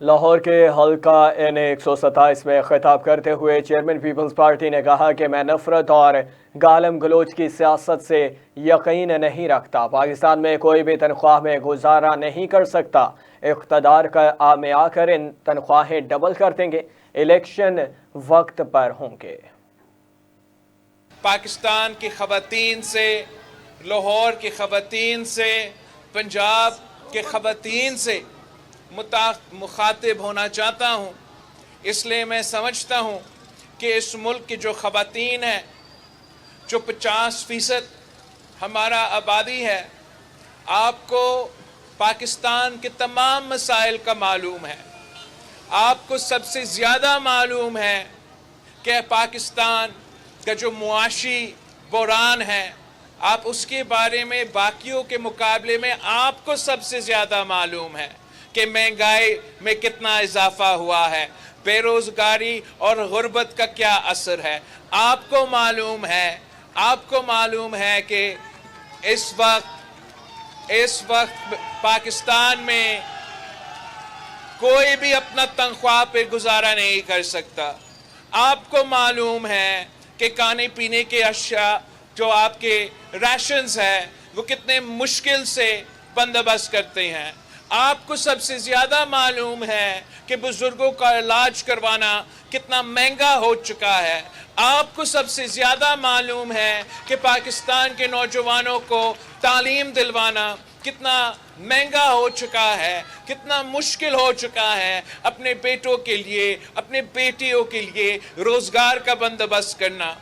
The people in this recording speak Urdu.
لاہور کے حلقہ N127 میں خطاب کرتے ہوئے چیئرمین پیپلز پارٹی نے کہا کہ میں نفرت اور گالم گلوچ کی سیاست سے یقین نہیں رکھتا۔ پاکستان میں کوئی بھی تنخواہ میں گزارا نہیں کر سکتا۔ اقتدار میں آ کر ان تنخواہیں ڈبل کر دیں گے۔ الیکشن وقت پر ہوں گے۔ پاکستان کی خواتین سے، لاہور کی خواتین سے، پنجاب کے خواتین سے مخاطب ہونا چاہتا ہوں۔ اس لیے میں سمجھتا ہوں کہ اس ملک کی جو خواتین ہیں، جو 50% ہمارا آبادی ہے، آپ کو پاکستان کے تمام مسائل کا معلوم ہے۔ آپ کو سب سے زیادہ معلوم ہے کہ پاکستان کا جو معاشی بحران ہے، آپ اس کے بارے میں باقیوں کے مقابلے میں آپ کو سب سے زیادہ معلوم ہے کہ مہنگائی میں کتنا اضافہ ہوا ہے، بے روزگاری اور غربت کا کیا اثر ہے۔ آپ کو معلوم ہے کہ اس وقت پاکستان میں کوئی بھی اپنا تنخواہ پہ گزارا نہیں کر سکتا۔ آپ کو معلوم ہے کہ کھانے پینے کے اشیاء جو آپ کے ریشنز ہیں وہ کتنے مشکل سے بندوبست کرتے ہیں۔ آپ کو سب سے زیادہ معلوم ہے کہ بزرگوں کا علاج کروانا کتنا مہنگا ہو چکا ہے۔ آپ کو سب سے زیادہ معلوم ہے کہ پاکستان کے نوجوانوں کو تعلیم دلوانا کتنا مہنگا ہو چکا ہے، کتنا مشکل ہو چکا ہے اپنے بیٹوں کے لیے، اپنے بیٹیوں کے لیے روزگار کا بندوبست کرنا۔